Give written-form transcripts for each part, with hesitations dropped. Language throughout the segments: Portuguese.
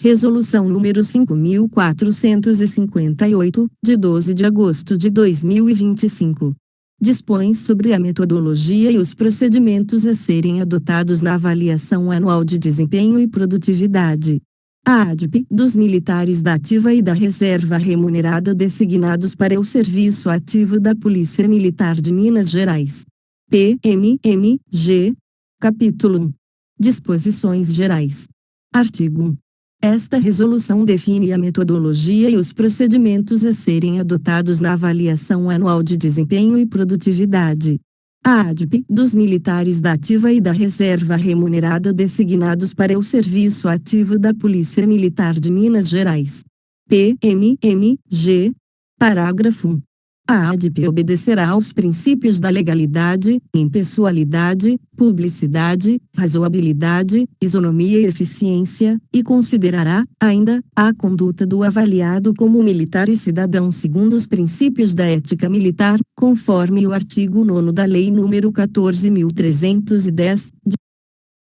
Resolução número 5.458, de 12 de agosto de 2025. Dispõe sobre a metodologia e os procedimentos a serem adotados na avaliação anual de desempenho e produtividade. A ADP, dos militares da ativa e da reserva remunerada designados para o serviço ativo da Polícia Militar de Minas Gerais. PMMG. Capítulo 1. Disposições Gerais. Artigo 1. Esta resolução define a metodologia e os procedimentos a serem adotados na avaliação anual de desempenho e produtividade. A ADP, dos militares da ativa e da reserva remunerada designados para o serviço ativo da Polícia Militar de Minas Gerais. PMMG. Parágrafo 1. A ADP obedecerá aos princípios da legalidade, impessoalidade, publicidade, razoabilidade, isonomia e eficiência, e considerará, ainda, a conduta do avaliado como militar e cidadão segundo os princípios da ética militar, conforme o artigo 9º da Lei nº 14.310, de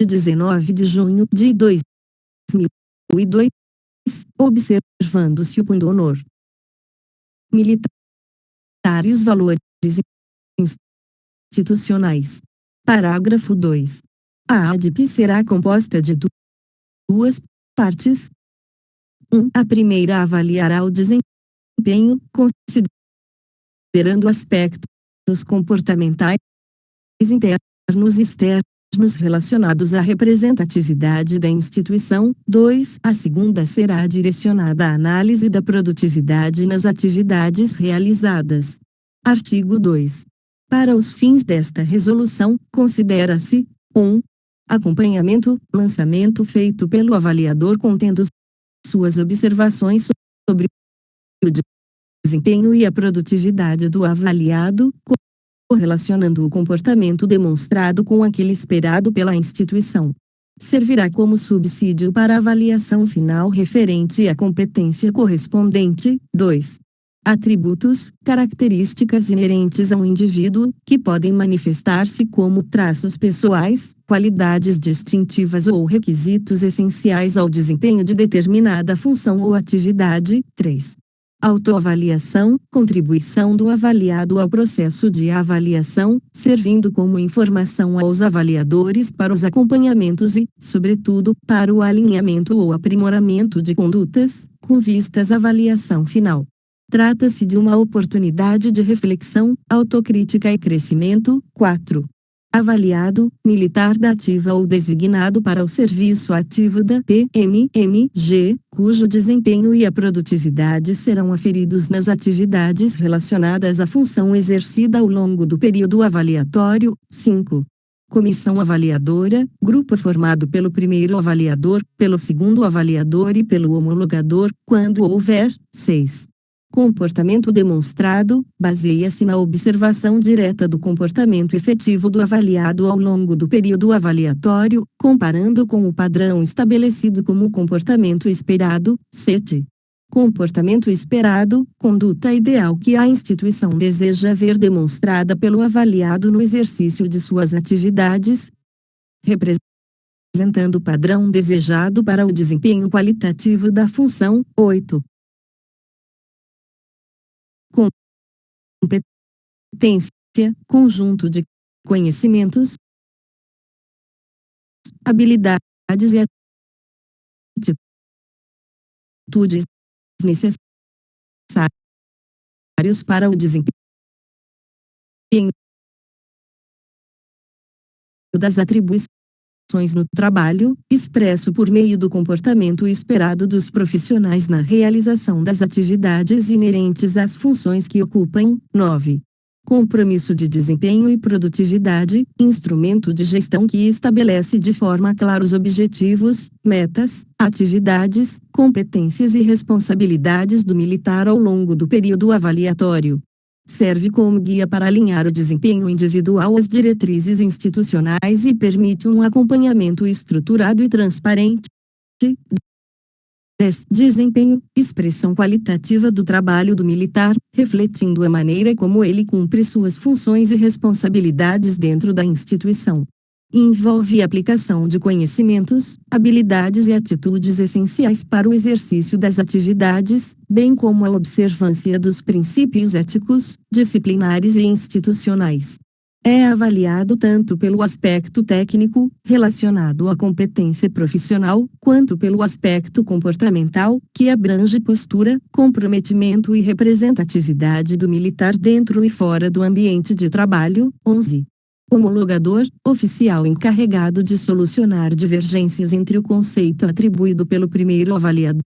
19 de junho de 2002, observando-se o pundonor militar e os valores institucionais. Parágrafo 2. A ADP será composta de duas partes. 1. A primeira avaliará o desempenho, considerando aspectos comportamentais internos e externos relacionados à representatividade da instituição. 2. A segunda será direcionada à análise da produtividade nas atividades realizadas. Artigo 2. Para os fins desta resolução, considera-se: 1. Acompanhamento, lançamento feito pelo avaliador contendo suas observações sobre o desempenho e a produtividade do avaliado, correlacionando o comportamento demonstrado com aquele esperado pela instituição. Servirá como subsídio para a avaliação final referente à competência correspondente. 2. Atributos, características inerentes a um indivíduo, que podem manifestar-se como traços pessoais, qualidades distintivas ou requisitos essenciais ao desempenho de determinada função ou atividade. 3. Autoavaliação, contribuição do avaliado ao processo de avaliação, servindo como informação aos avaliadores para os acompanhamentos e, sobretudo, para o alinhamento ou aprimoramento de condutas, com vistas à avaliação final. Trata-se de uma oportunidade de reflexão, autocrítica e crescimento. 4. Avaliado, militar da ativa ou designado para o serviço ativo da PMMG, cujo desempenho e a produtividade serão aferidos nas atividades relacionadas à função exercida ao longo do período avaliatório. 5. Comissão avaliadora, grupo formado pelo primeiro avaliador, pelo segundo avaliador e pelo homologador, quando houver. 6. Comportamento demonstrado, baseia-se na observação direta do comportamento efetivo do avaliado ao longo do período avaliatório, comparando com o padrão estabelecido como comportamento esperado. 7. Comportamento esperado, conduta ideal que a instituição deseja ver demonstrada pelo avaliado no exercício de suas atividades, representando o padrão desejado para o desempenho qualitativo da função. 8. Competência, conjunto de conhecimentos, habilidades e atitudes necessários para o desempenho das atribuições no trabalho, expresso por meio do comportamento esperado dos profissionais na realização das atividades inerentes às funções que ocupam. 9. Compromisso de desempenho e produtividade, instrumento de gestão que estabelece de forma clara os objetivos, metas, atividades, competências e responsabilidades do militar ao longo do período avaliatório. Serve como guia para alinhar o desempenho individual às diretrizes institucionais e permite um acompanhamento estruturado e transparente. 10. Desempenho, expressão qualitativa do trabalho do militar, refletindo a maneira como ele cumpre suas funções e responsabilidades dentro da instituição. Envolve a aplicação de conhecimentos, habilidades e atitudes essenciais para o exercício das atividades, bem como a observância dos princípios éticos, disciplinares e institucionais. É avaliado tanto pelo aspecto técnico, relacionado à competência profissional, quanto pelo aspecto comportamental, que abrange postura, comprometimento e representatividade do militar dentro e fora do ambiente de trabalho. 11. Homologador, oficial encarregado de solucionar divergências entre o conceito atribuído pelo primeiro avaliador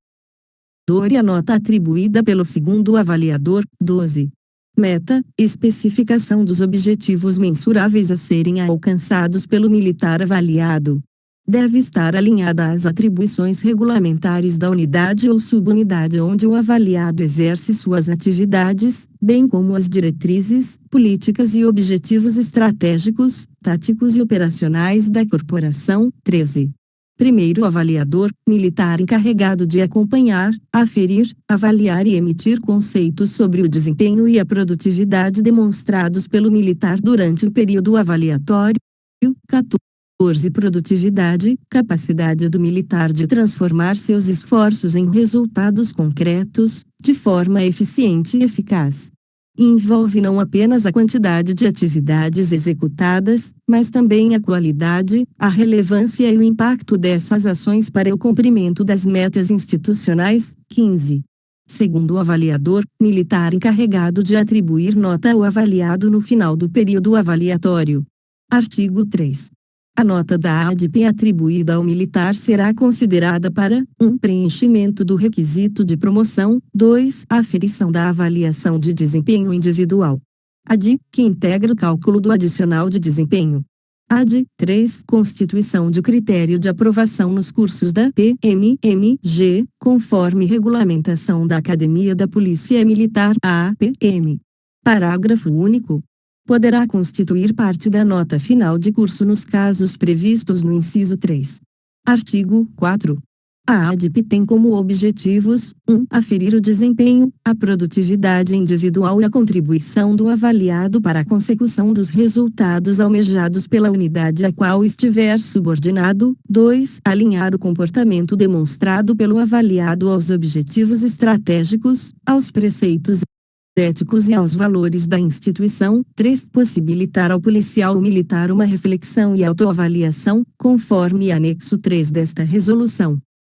e a nota atribuída pelo segundo avaliador. 12. Meta, especificação dos objetivos mensuráveis a serem alcançados pelo militar avaliado. Deve estar alinhada às atribuições regulamentares da unidade ou subunidade onde o avaliado exerce suas atividades, bem como as diretrizes, políticas e objetivos estratégicos, táticos e operacionais da corporação. 13. Primeiro avaliador, militar encarregado de acompanhar, aferir, avaliar e emitir conceitos sobre o desempenho e a produtividade demonstrados pelo militar durante o período avaliatório. 14. Produtividade, capacidade do militar de transformar seus esforços em resultados concretos, de forma eficiente e eficaz. Envolve não apenas a quantidade de atividades executadas, mas também a qualidade, a relevância e o impacto dessas ações para o cumprimento das metas institucionais. 15. Segundo o avaliador, militar encarregado de atribuir nota ao avaliado no final do período avaliatório. Artigo 3. A nota da ADP atribuída ao militar será considerada para 1. Preenchimento do requisito de promoção, 2. Aferição da avaliação de desempenho individual. AD, que integra o cálculo do adicional de desempenho. AD. 3. Constituição de critério de aprovação nos cursos da PMMG, conforme regulamentação da Academia da Polícia Militar APM. Parágrafo único. Poderá constituir parte da nota final de curso nos casos previstos no inciso 3. Artigo 4. A ADP tem como objetivos: 1. Aferir o desempenho, a produtividade individual e a contribuição do avaliado para a consecução dos resultados almejados pela unidade a qual estiver subordinado. 2. Alinhar o comportamento demonstrado pelo avaliado aos objetivos estratégicos, aos preceitos éticos e aos valores da instituição. 3. Possibilitar ao policial militar uma reflexão e autoavaliação, conforme anexo 3 desta resolução,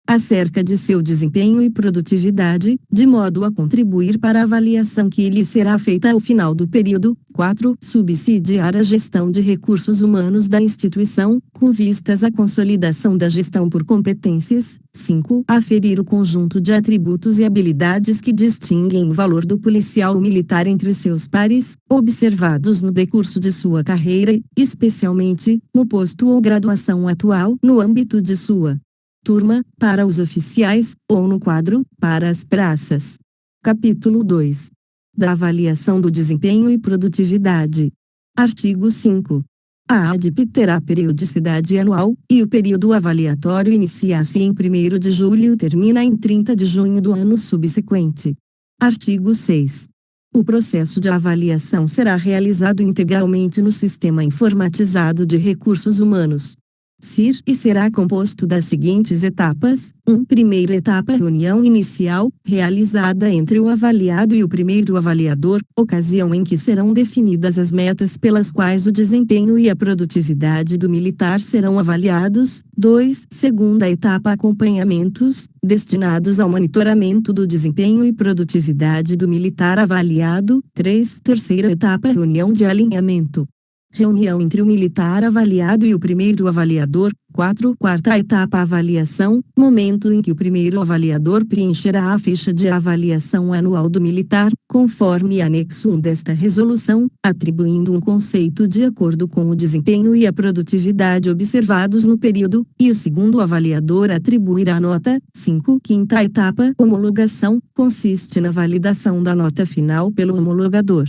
acerca de seu desempenho e produtividade, de modo a contribuir para a avaliação que lhe será feita ao final do período. 4. Subsidiar a gestão de recursos humanos da instituição, com vistas à consolidação da gestão por competências. 5. Aferir o conjunto de atributos e habilidades que distinguem o valor do policial militar entre os seus pares, observados no decurso de sua carreira e, especialmente, no posto ou graduação atual, no âmbito de sua turma, para os oficiais, ou no quadro, para as praças. Capítulo 2. Da avaliação do desempenho e produtividade. Artigo 5. A ADP terá periodicidade anual, e o período avaliatório inicia-se em 1º de julho e termina em 30 de junho do ano subsequente. Artigo 6. O processo de avaliação será realizado integralmente no Sistema Informatizado de Recursos Humanos, SIR, e será composto das seguintes etapas: 1. Primeira etapa: reunião inicial, realizada entre o avaliado e o primeiro avaliador, ocasião em que serão definidas as metas pelas quais o desempenho e a produtividade do militar serão avaliados. 2. Segunda etapa: acompanhamentos, destinados ao monitoramento do desempenho e produtividade do militar avaliado. 3. Terceira etapa: reunião de alinhamento, reunião entre o militar avaliado e o primeiro avaliador. 4. Quarta etapa: avaliação, momento em que o primeiro avaliador preencherá a ficha de avaliação anual do militar, conforme anexo 1 desta resolução, atribuindo um conceito de acordo com o desempenho e a produtividade observados no período, e o segundo avaliador atribuirá nota. 5. Quinta etapa: homologação, consiste na validação da nota final pelo homologador,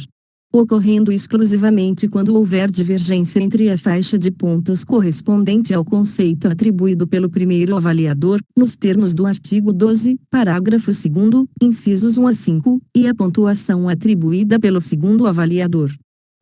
ocorrendo exclusivamente quando houver divergência entre a faixa de pontos correspondente ao conceito atribuído pelo primeiro avaliador, nos termos do artigo 12, parágrafo 2º, incisos 1 a 5, e a pontuação atribuída pelo segundo avaliador.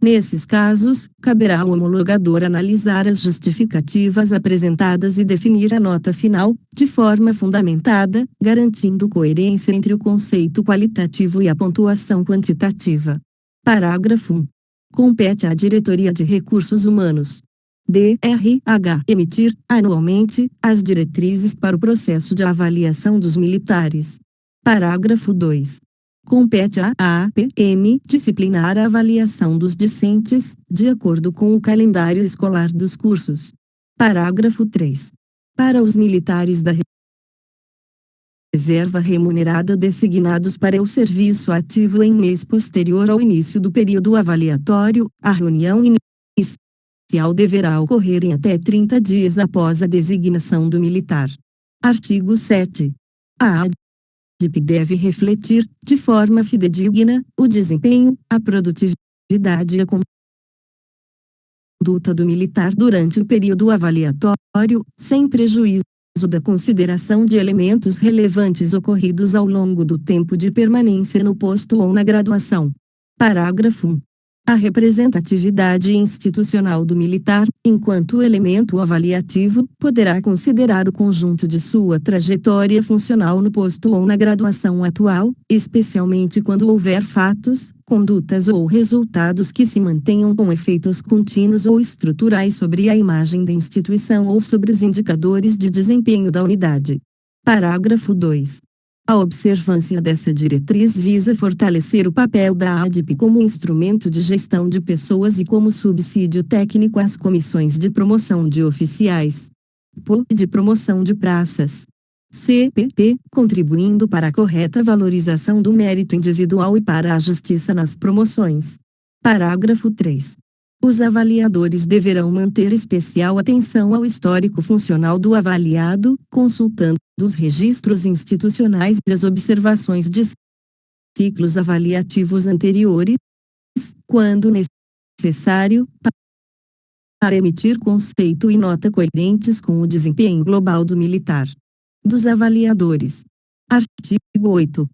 Nesses casos, caberá ao homologador analisar as justificativas apresentadas e definir a nota final, de forma fundamentada, garantindo coerência entre o conceito qualitativo e a pontuação quantitativa. Parágrafo 1. Compete à Diretoria de Recursos Humanos, DRH, emitir, anualmente, as diretrizes para o processo de avaliação dos militares. Parágrafo 2. Compete à APM disciplinar a avaliação dos discentes, de acordo com o calendário escolar dos cursos. Parágrafo 3. Para os militares da reserva remunerada designados para o serviço ativo em mês posterior ao início do período avaliatório, a reunião inicial deverá ocorrer em até 30 dias após a designação do militar. Artigo 7. A ADIP deve refletir, de forma fidedigna, o desempenho, a produtividade e a conduta do militar durante o período avaliatório, sem prejuízo da consideração de elementos relevantes ocorridos ao longo do tempo de permanência no posto ou na graduação. Parágrafo 1. A representatividade institucional do militar, enquanto elemento avaliativo, poderá considerar o conjunto de sua trajetória funcional no posto ou na graduação atual, especialmente quando houver fatos, condutas ou resultados que se mantenham com efeitos contínuos ou estruturais sobre a imagem da instituição ou sobre os indicadores de desempenho da unidade. Parágrafo 2. A observância dessa diretriz visa fortalecer o papel da ADIP como instrumento de gestão de pessoas e como subsídio técnico às comissões de promoção de oficiais, de promoção de praças, CPP, contribuindo para a correta valorização do mérito individual e para a justiça nas promoções. Parágrafo 3. Os avaliadores deverão manter especial atenção ao histórico funcional do avaliado, consultando os registros institucionais e as observações de ciclos avaliativos anteriores, quando necessário, para emitir conceito e nota coerentes com o desempenho global do militar. Dos avaliadores. Artigo 8.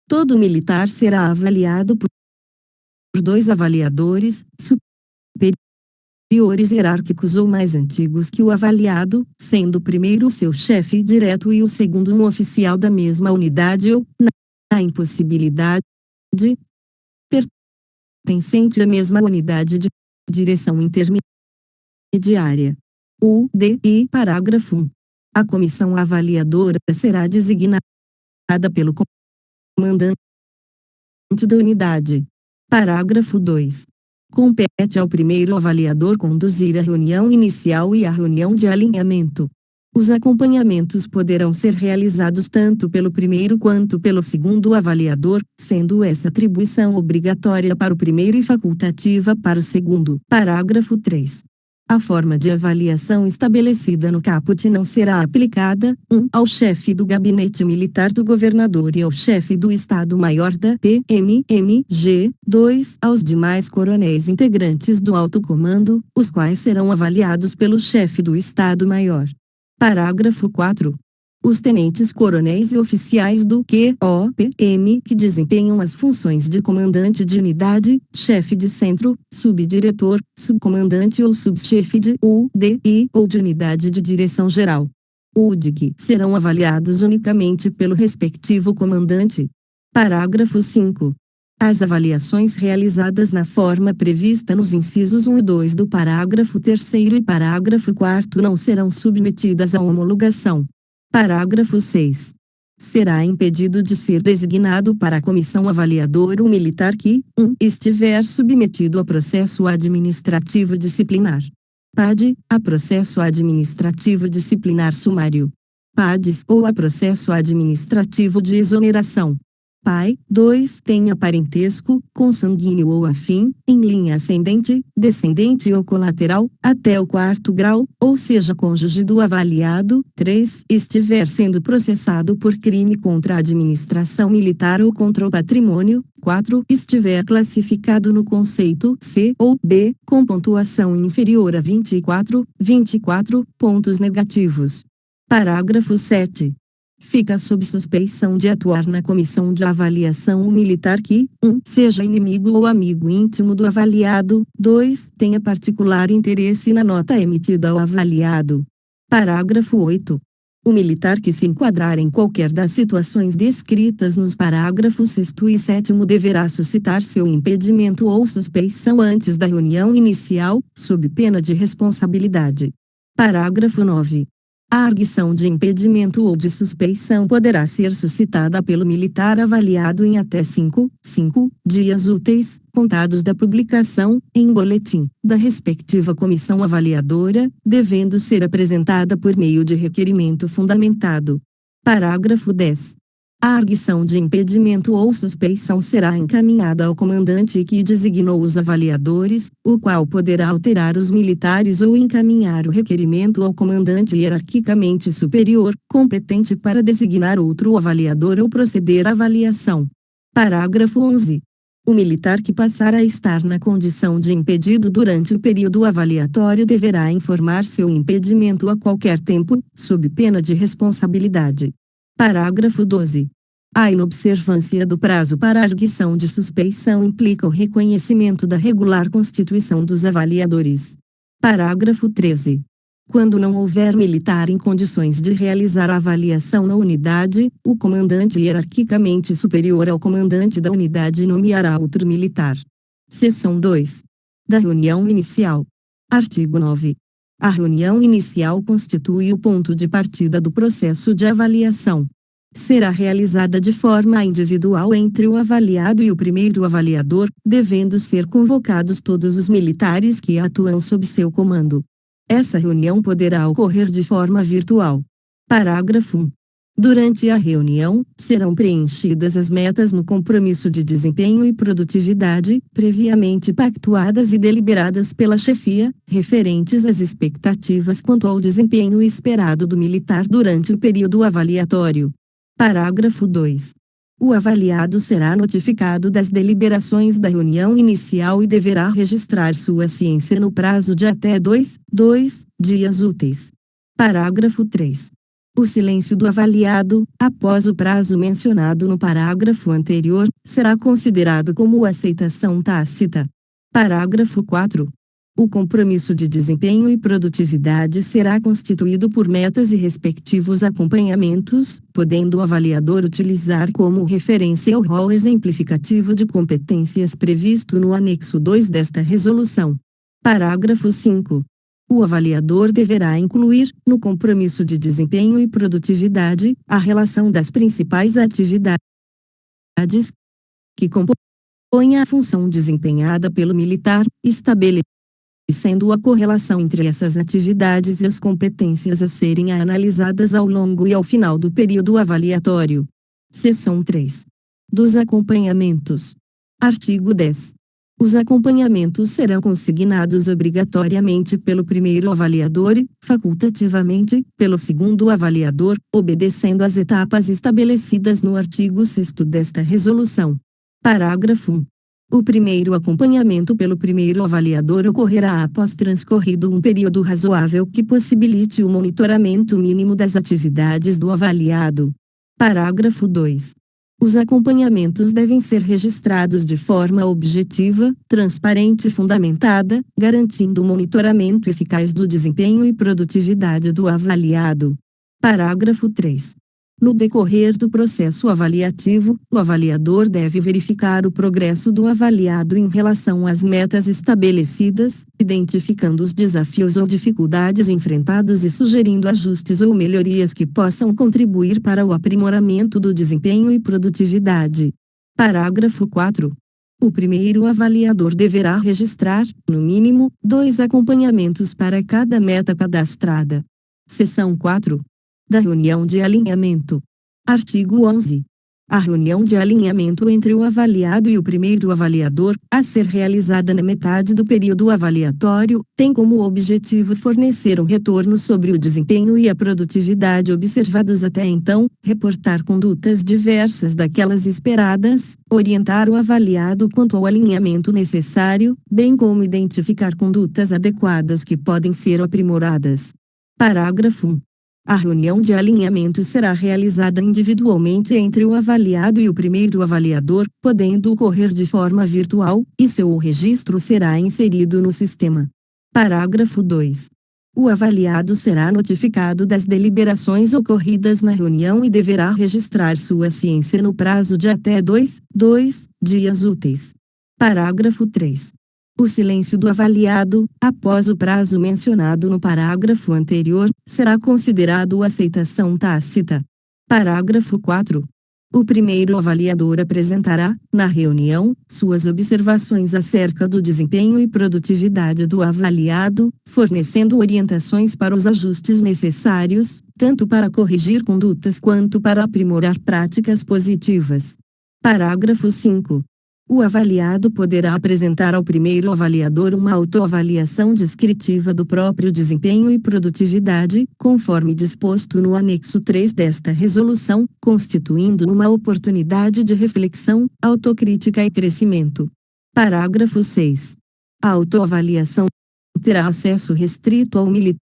Todo militar será avaliado por 2 avaliadores, superiores hierárquicos ou mais antigos que o avaliado, sendo o primeiro o seu chefe direto e o segundo um oficial da mesma unidade ou, na impossibilidade, pertencente à mesma unidade de direção intermediária. Parágrafo 1. A comissão avaliadora será designada pelo comandante da unidade. Parágrafo 2. Compete ao primeiro avaliador conduzir a reunião inicial e a reunião de alinhamento. Os acompanhamentos poderão ser realizados tanto pelo primeiro quanto pelo segundo avaliador, sendo essa atribuição obrigatória para o primeiro e facultativa para o segundo. Parágrafo 3. A forma de avaliação estabelecida no caput não será aplicada, 1. Ao chefe do gabinete militar do governador e ao chefe do Estado-Maior da PMMG, 2. Aos demais coronéis integrantes do alto comando, os quais serão avaliados pelo chefe do Estado-Maior. Parágrafo 4. Os tenentes-coronéis e oficiais do QOPM que desempenham as funções de comandante de unidade, chefe de centro, subdiretor, subcomandante ou subchefe de UDI ou de unidade de direção geral, UDIG, serão avaliados unicamente pelo respectivo comandante. Parágrafo 5. As avaliações realizadas na forma prevista nos incisos 1 e 2 do parágrafo 3º e parágrafo 4º não serão submetidas à homologação. Parágrafo 6. Será impedido de ser designado para a comissão avaliadora o militar que, 1. estiver submetido a processo administrativo disciplinar. PAD, a processo administrativo disciplinar sumário. PADs ou a processo administrativo de exoneração. Pai, 2. Tenha parentesco, consanguíneo ou afim, em linha ascendente, descendente ou colateral, até o 4º grau, ou seja cônjuge do avaliado. 3. Estiver sendo processado por crime contra a administração militar ou contra o patrimônio. 4. Estiver classificado no conceito C ou B, com pontuação inferior a 24 pontos negativos. Parágrafo 7. Fica sob suspeição de atuar na comissão de avaliação o militar que, 1. Seja inimigo ou amigo íntimo do avaliado, 2. Tenha particular interesse na nota emitida ao avaliado. Parágrafo 8. O militar que se enquadrar em qualquer das situações descritas nos parágrafos 6º e 7º deverá suscitar seu impedimento ou suspeição antes da reunião inicial, sob pena de responsabilidade. Parágrafo 9. A arguição de impedimento ou de suspeição poderá ser suscitada pelo militar avaliado em até 5 dias úteis, contados da publicação, em boletim, da respectiva comissão avaliadora, devendo ser apresentada por meio de requerimento fundamentado. Parágrafo 10. A arguição de impedimento ou suspeição será encaminhada ao comandante que designou os avaliadores, o qual poderá alterar os militares ou encaminhar o requerimento ao comandante hierarquicamente superior, competente para designar outro avaliador ou proceder à avaliação. Parágrafo 11. O militar que passar a estar na condição de impedido durante o período avaliatório deverá informar seu impedimento a qualquer tempo, sob pena de responsabilidade. Parágrafo 12. A inobservância do prazo para arguição de suspeição implica o reconhecimento da regular constituição dos avaliadores. Parágrafo 13. Quando não houver militar em condições de realizar a avaliação na unidade, o comandante hierarquicamente superior ao comandante da unidade nomeará outro militar. Seção 2. Da reunião inicial. Artigo 9. A reunião inicial constitui o ponto de partida do processo de avaliação. Será realizada de forma individual entre o avaliado e o primeiro avaliador, devendo ser convocados todos os militares que atuam sob seu comando. Essa reunião poderá ocorrer de forma virtual. Parágrafo 1. Durante a reunião, serão preenchidas as metas no compromisso de desempenho e produtividade, previamente pactuadas e deliberadas pela chefia, referentes às expectativas quanto ao desempenho esperado do militar durante o período avaliatório. Parágrafo 2. O avaliado será notificado das deliberações da reunião inicial e deverá registrar sua ciência no prazo de até 2 dias úteis. Parágrafo 3. O silêncio do avaliado, após o prazo mencionado no parágrafo anterior, será considerado como aceitação tácita. Parágrafo 4. O compromisso de desempenho e produtividade será constituído por metas e respectivos acompanhamentos, podendo o avaliador utilizar como referência o rol exemplificativo de competências previsto no anexo 2 desta resolução. Parágrafo 5. O avaliador deverá incluir, no compromisso de desempenho e produtividade, a relação das principais atividades que compõem a função desempenhada pelo militar, estabelecendo a correlação entre essas atividades e as competências a serem analisadas ao longo e ao final do período avaliatório. Seção 3. Dos acompanhamentos. Artigo 10. Os acompanhamentos serão consignados obrigatoriamente pelo primeiro avaliador e, facultativamente, pelo segundo avaliador, obedecendo às etapas estabelecidas no artigo 6º desta resolução. Parágrafo 1. O primeiro acompanhamento pelo primeiro avaliador ocorrerá após transcorrido um período razoável que possibilite o monitoramento mínimo das atividades do avaliado. Parágrafo 2. Os acompanhamentos devem ser registrados de forma objetiva, transparente e fundamentada, garantindo o monitoramento eficaz do desempenho e produtividade do avaliado. Parágrafo 3. No decorrer do processo avaliativo, o avaliador deve verificar o progresso do avaliado em relação às metas estabelecidas, identificando os desafios ou dificuldades enfrentados e sugerindo ajustes ou melhorias que possam contribuir para o aprimoramento do desempenho e produtividade. Parágrafo 4. O primeiro avaliador deverá registrar, no mínimo, 2 acompanhamentos para cada meta cadastrada. Seção 4. Da reunião de alinhamento. Artigo 11. A reunião de alinhamento entre o avaliado e o primeiro avaliador, a ser realizada na metade do período avaliatório, tem como objetivo fornecer um retorno sobre o desempenho e a produtividade observados até então, reportar condutas diversas daquelas esperadas, orientar o avaliado quanto ao alinhamento necessário, bem como identificar condutas adequadas que podem ser aprimoradas. Parágrafo 1. A reunião de alinhamento será realizada individualmente entre o avaliado e o primeiro avaliador, podendo ocorrer de forma virtual, e seu registro será inserido no sistema. Parágrafo 2. O avaliado será notificado das deliberações ocorridas na reunião e deverá registrar sua ciência no prazo de até 2 dias úteis. Parágrafo 3. O silêncio do avaliado, após o prazo mencionado no parágrafo anterior, será considerado aceitação tácita. Parágrafo 4. O primeiro avaliador apresentará, na reunião, suas observações acerca do desempenho e produtividade do avaliado, fornecendo orientações para os ajustes necessários, tanto para corrigir condutas quanto para aprimorar práticas positivas. Parágrafo 5. O avaliado poderá apresentar ao primeiro avaliador uma autoavaliação descritiva do próprio desempenho e produtividade, conforme disposto no anexo 3 desta resolução, constituindo uma oportunidade de reflexão, autocrítica e crescimento. Parágrafo 6. A autoavaliação terá acesso restrito ao militar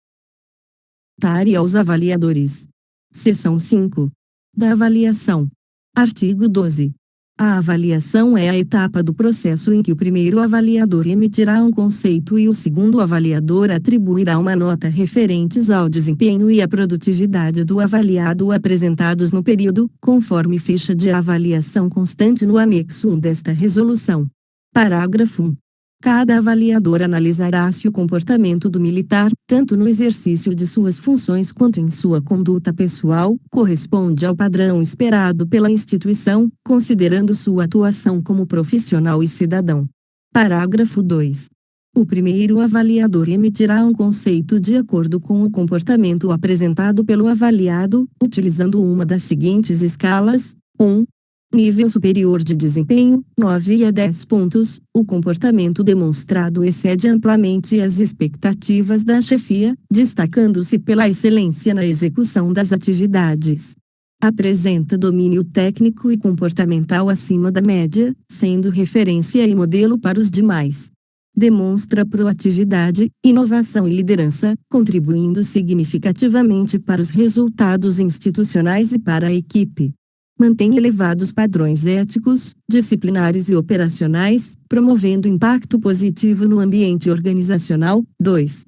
e aos avaliadores. Seção 5. Da avaliação. Artigo 12. A avaliação é a etapa do processo em que o primeiro avaliador emitirá um conceito e o segundo avaliador atribuirá uma nota referentes ao desempenho e à produtividade do avaliado apresentados no período, conforme ficha de avaliação constante no anexo 1 desta resolução. Parágrafo 1. Cada avaliador analisará se o comportamento do militar, tanto no exercício de suas funções quanto em sua conduta pessoal, corresponde ao padrão esperado pela instituição, considerando sua atuação como profissional e cidadão. Parágrafo 2. O primeiro avaliador emitirá um conceito de acordo com o comportamento apresentado pelo avaliado, utilizando uma das seguintes escalas: 1. Nível superior de desempenho, 9 a 10 pontos. O comportamento demonstrado excede amplamente as expectativas da chefia, destacando-se pela excelência na execução das atividades. Apresenta domínio técnico e comportamental acima da média, sendo referência e modelo para os demais. Demonstra proatividade, inovação e liderança, contribuindo significativamente para os resultados institucionais e para a equipe. Mantém elevados padrões éticos, disciplinares e operacionais, promovendo impacto positivo no ambiente organizacional. 2.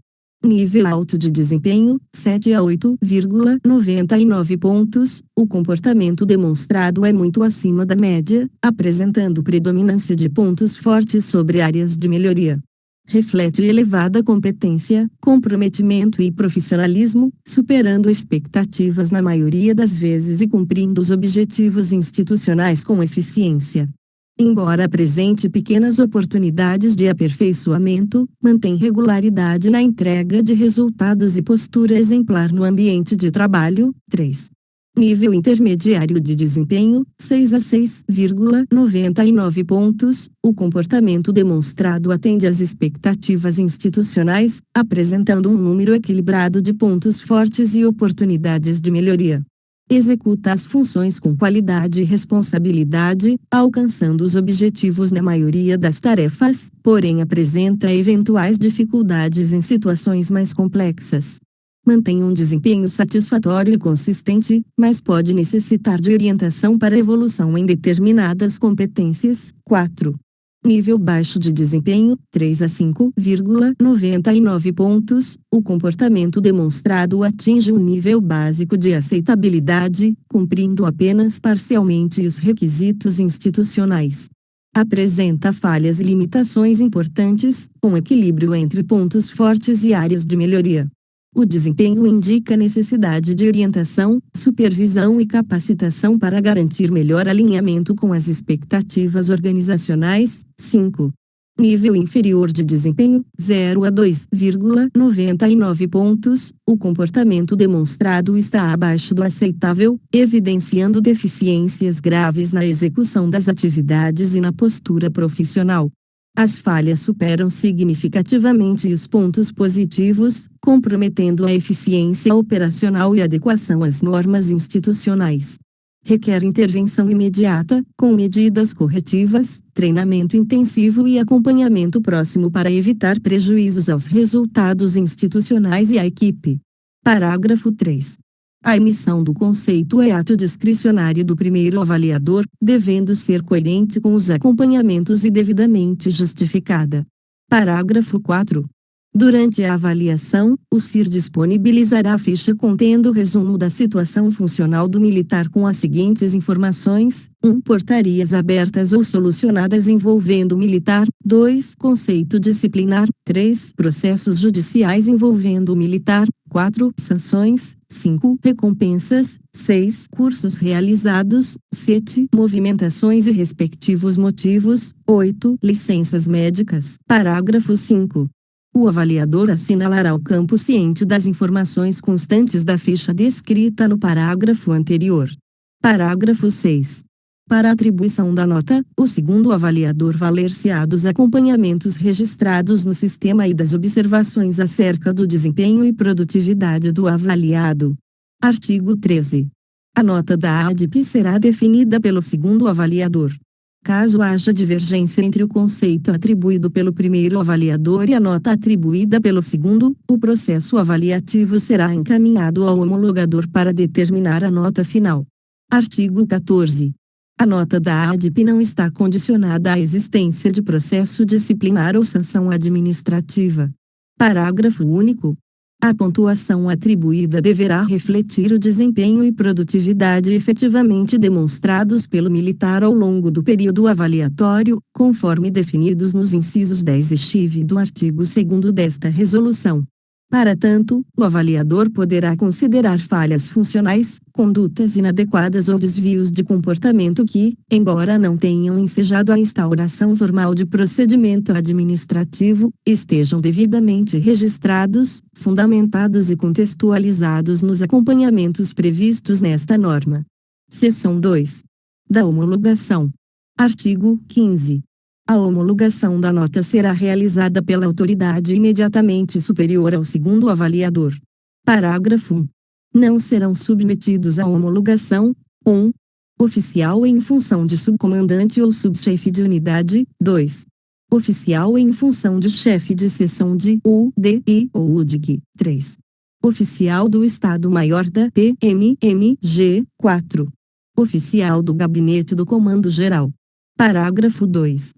Nível alto de desempenho, 7 a 8,99 pontos. O comportamento demonstrado é muito acima da média, apresentando predominância de pontos fortes sobre áreas de melhoria. Reflete elevada competência, comprometimento e profissionalismo, superando expectativas na maioria das vezes e cumprindo os objetivos institucionais com eficiência. Embora apresente pequenas oportunidades de aperfeiçoamento, mantém regularidade na entrega de resultados e postura exemplar no ambiente de trabalho. 3. Nível intermediário de desempenho, 6 a 6,99 pontos. O comportamento demonstrado atende às expectativas institucionais, apresentando um número equilibrado de pontos fortes e oportunidades de melhoria. Executa as funções com qualidade e responsabilidade, alcançando os objetivos na maioria das tarefas, porém apresenta eventuais dificuldades em situações mais complexas. Mantém um desempenho satisfatório e consistente, mas pode necessitar de orientação para evolução em determinadas competências. 4. Nível baixo de desempenho, 3 a 5,99 pontos. O comportamento demonstrado atinge o nível básico de aceitabilidade, cumprindo apenas parcialmente os requisitos institucionais. Apresenta falhas e limitações importantes, com equilíbrio entre pontos fortes e áreas de melhoria. O desempenho indica necessidade de orientação, supervisão e capacitação para garantir melhor alinhamento com as expectativas organizacionais. 5. Nível inferior de desempenho, 0 a 2,99 pontos. O comportamento demonstrado está abaixo do aceitável, evidenciando deficiências graves na execução das atividades e na postura profissional. As falhas superam significativamente os pontos positivos, comprometendo a eficiência operacional e adequação às normas institucionais. Requer intervenção imediata, com medidas corretivas, treinamento intensivo e acompanhamento próximo para evitar prejuízos aos resultados institucionais e à equipe. Parágrafo 3. A emissão do conceito é ato discricionário do primeiro avaliador, devendo ser coerente com os acompanhamentos e devidamente justificada. Parágrafo 4. Durante a avaliação, o CIR disponibilizará a ficha contendo o resumo da situação funcional do militar com as seguintes informações: 1. Portarias abertas ou solucionadas envolvendo o militar. 2. Conceito disciplinar. 3. Processos judiciais envolvendo o militar. 4. Sanções. 5. Recompensas. 6. Cursos realizados. 7. Movimentações e respectivos motivos. 8. Licenças médicas. Parágrafo 5. O avaliador assinalará o campo ciente das informações constantes da ficha descrita no parágrafo anterior. Parágrafo 6. Para a atribuição da nota, o segundo avaliador valer-se-á dos acompanhamentos registrados no sistema e das observações acerca do desempenho e produtividade do avaliado. Artigo 13. A nota da ADP será definida pelo segundo avaliador. Caso haja divergência entre o conceito atribuído pelo primeiro avaliador e a nota atribuída pelo segundo, o processo avaliativo será encaminhado ao homologador para determinar a nota final. Artigo 14. A nota da ADP não está condicionada à existência de processo disciplinar ou sanção administrativa. Parágrafo único. A pontuação atribuída deverá refletir o desempenho e produtividade efetivamente demonstrados pelo militar ao longo do período avaliatório, conforme definidos nos incisos 10 e XV do artigo 2º desta resolução. Para tanto, o avaliador poderá considerar falhas funcionais, condutas inadequadas ou desvios de comportamento que, embora não tenham ensejado a instauração formal de procedimento administrativo, estejam devidamente registrados, fundamentados e contextualizados nos acompanhamentos previstos nesta norma. Seção 2. Da homologação. Artigo 15. A homologação da nota será realizada pela autoridade imediatamente superior ao segundo avaliador. Parágrafo 1. Não serão submetidos à homologação: 1. Oficial em função de subcomandante ou subchefe de unidade. 2. Oficial em função de chefe de seção de UDI ou UDG. 3. Oficial do Estado-Maior da PMMG. 4. Oficial do Gabinete do Comando-Geral. Parágrafo 2.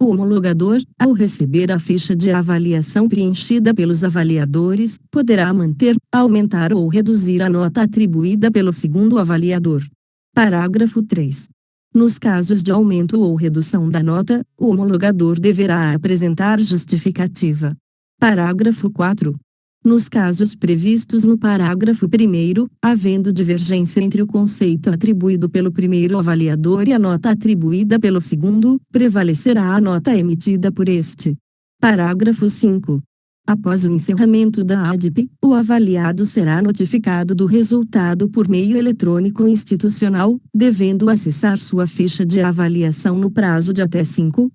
O homologador, ao receber a ficha de avaliação preenchida pelos avaliadores, poderá manter, aumentar ou reduzir a nota atribuída pelo segundo avaliador. Parágrafo 3. Nos casos de aumento ou redução da nota, o homologador deverá apresentar justificativa. Parágrafo 4. Nos casos previstos no parágrafo 1º, havendo divergência entre o conceito atribuído pelo primeiro avaliador e a nota atribuída pelo segundo, prevalecerá a nota emitida por este. Parágrafo 5. Após o encerramento da ADP, o avaliado será notificado do resultado por meio eletrônico institucional, devendo acessar sua ficha de avaliação no prazo de até 5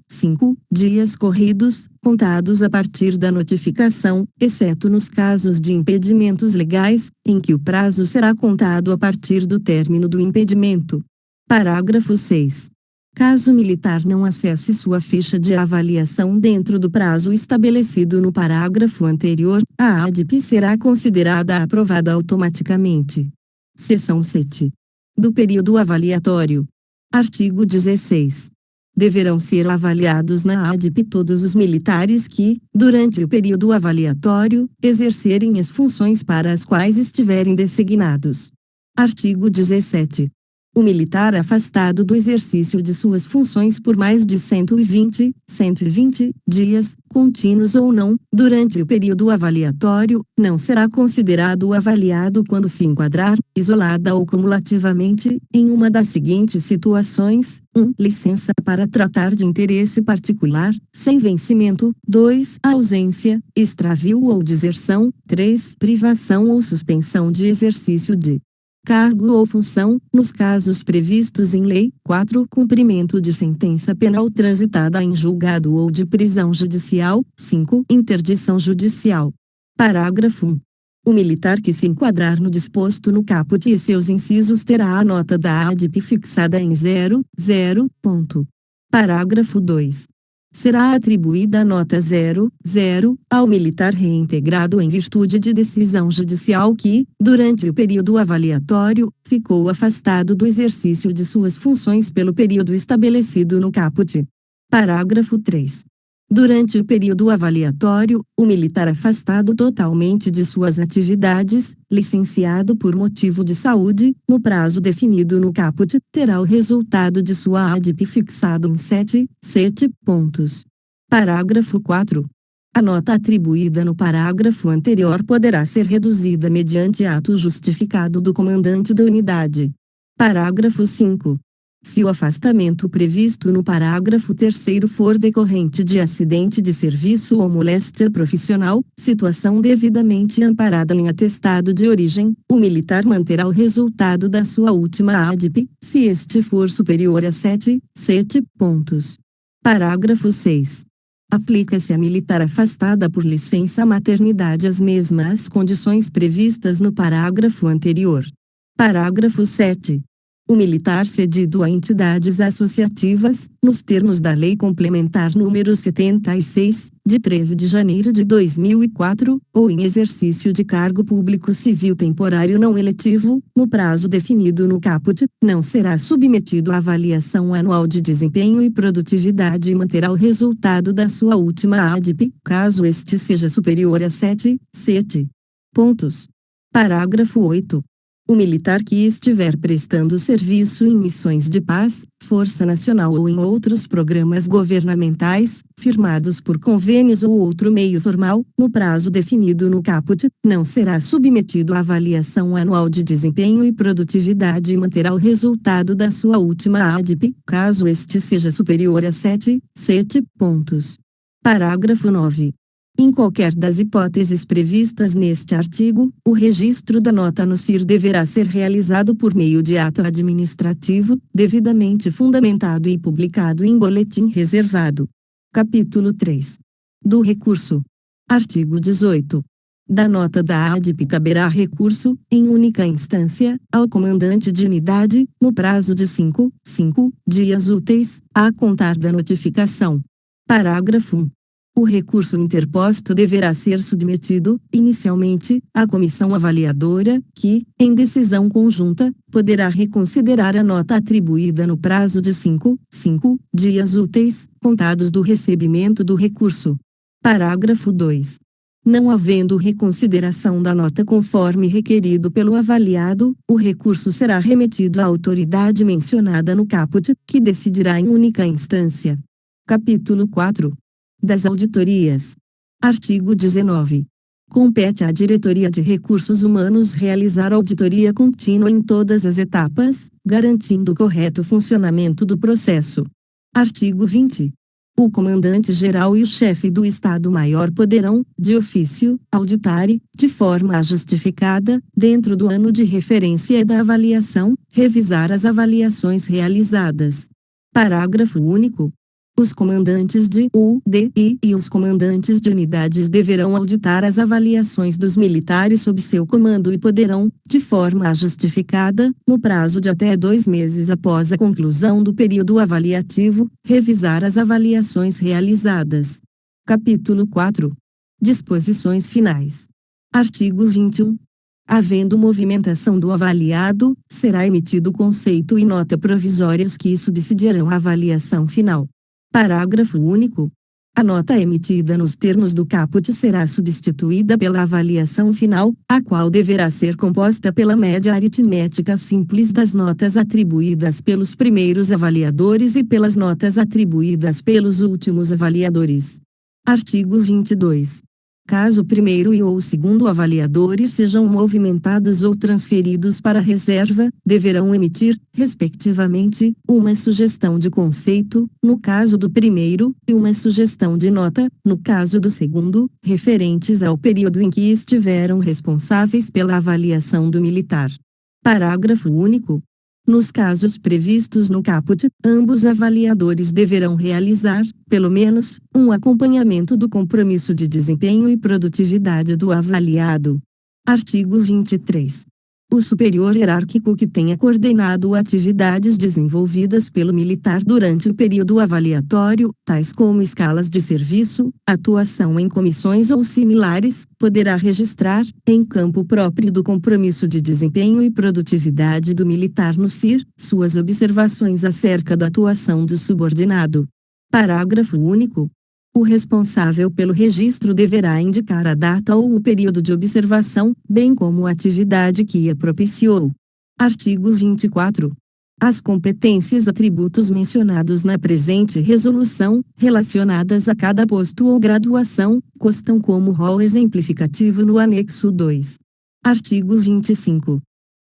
dias corridos, contados a partir da notificação, exceto nos casos de impedimentos legais, em que o prazo será contado a partir do término do impedimento. Parágrafo 6. Caso o militar não acesse sua ficha de avaliação dentro do prazo estabelecido no parágrafo anterior, a ADP será considerada aprovada automaticamente. Seção 7. Do período avaliatório. Artigo 16. Deverão ser avaliados na ADP todos os militares que, durante o período avaliatório, exercerem as funções para as quais estiverem designados. Artigo 17. O militar afastado do exercício de suas funções por mais de 120 dias, contínuos ou não, durante o período avaliatório, não será considerado avaliado quando se enquadrar, isolada ou cumulativamente, em uma das seguintes situações: 1. Licença para tratar de interesse particular, sem vencimento. 2. Ausência, extravio ou deserção. 3. Privação ou suspensão de exercício de cargo ou função, nos casos previstos em lei. 4. Cumprimento de sentença penal transitada em julgado ou de prisão judicial. 5. Interdição judicial. Parágrafo 1. O militar que se enquadrar no disposto no caput e seus incisos terá a nota da ADP fixada em 0,0 ponto. Parágrafo 2. será atribuída a nota 00 ao militar reintegrado em virtude de decisão judicial que, durante o período avaliatório, ficou afastado do exercício de suas funções pelo período estabelecido no caput. Parágrafo 3. Durante o período avaliatório, o militar afastado totalmente de suas atividades, licenciado por motivo de saúde, no prazo definido no caput, terá o resultado de sua ADP fixado em 7 pontos. Parágrafo 4. A nota atribuída no parágrafo anterior poderá ser reduzida mediante ato justificado do comandante da unidade. Parágrafo 5. Se o afastamento previsto no parágrafo 3º for decorrente de acidente de serviço ou moléstia profissional, situação devidamente amparada em atestado de origem, o militar manterá o resultado da sua última ADP, se este for superior a 7 pontos. Parágrafo 6. Aplica-se à militar afastada por licença maternidade as mesmas condições previstas no parágrafo anterior. Parágrafo 7. O militar cedido a entidades associativas, nos termos da Lei Complementar nº 76, de 13 de janeiro de 2004, ou em exercício de cargo público civil temporário não eletivo, no prazo definido no caput, não será submetido à avaliação anual de desempenho e produtividade e manterá o resultado da sua última ADP, caso este seja superior a 7 pontos. Parágrafo 8. O militar que estiver prestando serviço em missões de paz, Força Nacional ou em outros programas governamentais, firmados por convênios ou outro meio formal, no prazo definido no caput, não será submetido à avaliação anual de desempenho e produtividade e manterá o resultado da sua última ADP, caso este seja superior a 7 pontos. Parágrafo 9. Em qualquer das hipóteses previstas neste artigo, o registro da nota no CIR deverá ser realizado por meio de ato administrativo, devidamente fundamentado e publicado em boletim reservado. Capítulo 3. Do recurso. Artigo 18. Da nota da ADP caberá recurso, em única instância, ao comandante de unidade, no prazo de 5 dias úteis, a contar da notificação. Parágrafo 1. O recurso interposto deverá ser submetido, inicialmente, à comissão avaliadora, que, em decisão conjunta, poderá reconsiderar a nota atribuída no prazo de 5 dias úteis, contados do recebimento do recurso. Parágrafo 2. Não havendo reconsideração da nota conforme requerido pelo avaliado, o recurso será remetido à autoridade mencionada no caput, que decidirá em única instância. Capítulo 4. Das auditorias. Artigo 19. Compete à Diretoria de Recursos Humanos realizar auditoria contínua em todas as etapas, garantindo o correto funcionamento do processo. Artigo 20. O comandante-geral e o chefe do Estado-Maior poderão, de ofício, auditar e, de forma justificada, dentro do ano de referência da avaliação, revisar as avaliações realizadas. Parágrafo único. Os comandantes de UDI e os comandantes de unidades deverão auditar as avaliações dos militares sob seu comando e poderão, de forma justificada, no prazo de até 2 meses após a conclusão do período avaliativo, revisar as avaliações realizadas. Capítulo 4. Disposições finais. Artigo 21. Havendo movimentação do avaliado, será emitido conceito e nota provisórios que subsidiarão a avaliação final. Parágrafo único. A nota emitida nos termos do caput será substituída pela avaliação final, a qual deverá ser composta pela média aritmética simples das notas atribuídas pelos primeiros avaliadores e pelas notas atribuídas pelos últimos avaliadores. Artigo 22. Caso o primeiro e ou o segundo avaliadores sejam movimentados ou transferidos para a reserva, deverão emitir, respectivamente, uma sugestão de conceito, no caso do primeiro, e uma sugestão de nota, no caso do segundo, referentes ao período em que estiveram responsáveis pela avaliação do militar. Parágrafo único. Nos casos previstos no caput, ambos avaliadores deverão realizar, pelo menos, um acompanhamento do compromisso de desempenho e produtividade do avaliado. Artigo 23. O superior hierárquico que tenha coordenado atividades desenvolvidas pelo militar durante o período avaliatório, tais como escalas de serviço, atuação em comissões ou similares, poderá registrar, em campo próprio do compromisso de desempenho e produtividade do militar no CIR, suas observações acerca da atuação do subordinado. Parágrafo único. O responsável pelo registro deverá indicar a data ou o período de observação, bem como a atividade que a propiciou. Artigo 24. As competências e atributos mencionados na presente resolução, relacionadas a cada posto ou graduação, constam como rol exemplificativo no anexo 2. Artigo 25.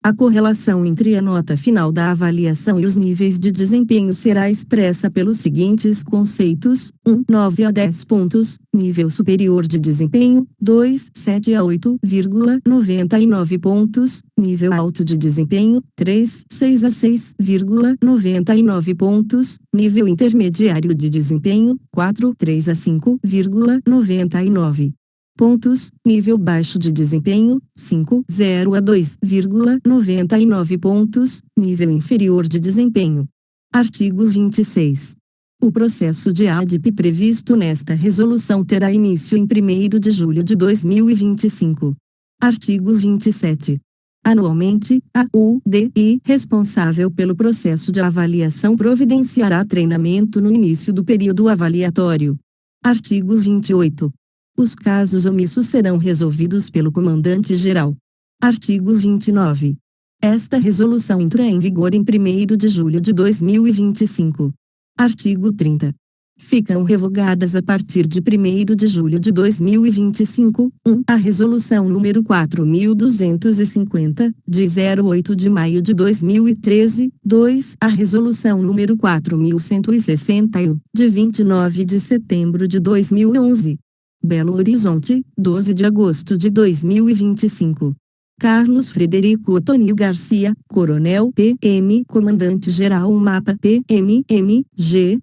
A correlação entre a nota final da avaliação e os níveis de desempenho será expressa pelos seguintes conceitos: 1. 9 a 10 pontos, nível superior de desempenho; 2. 7 a 8,99 pontos, nível alto de desempenho; 3. 6 a 6,99 pontos, nível intermediário de desempenho; 4. 3 a 5,99 pontos, nível baixo de desempenho; 5. 0 a 2,99 pontos, nível inferior de desempenho. Artigo 26. O processo de ADP previsto nesta resolução terá início em 1º de julho de 2025. Artigo 27. Anualmente, a UDI responsável pelo processo de avaliação providenciará treinamento no início do período avaliatório. Artigo 28. Os casos omissos serão resolvidos pelo comandante-geral. Artigo 29. Esta resolução entra em vigor em 1º de julho de 2025. Artigo 30. Ficam revogadas a partir de 1º de julho de 2025, 1. A Resolução número 4.250, de 08 de maio de 2013, 2. A Resolução número 4.161, de 29 de setembro de 2011. Belo Horizonte, 12 de agosto de 2025. Carlos Frederico Otônio Garcia, Coronel PM, Comandante-Geral Mapa PMMG,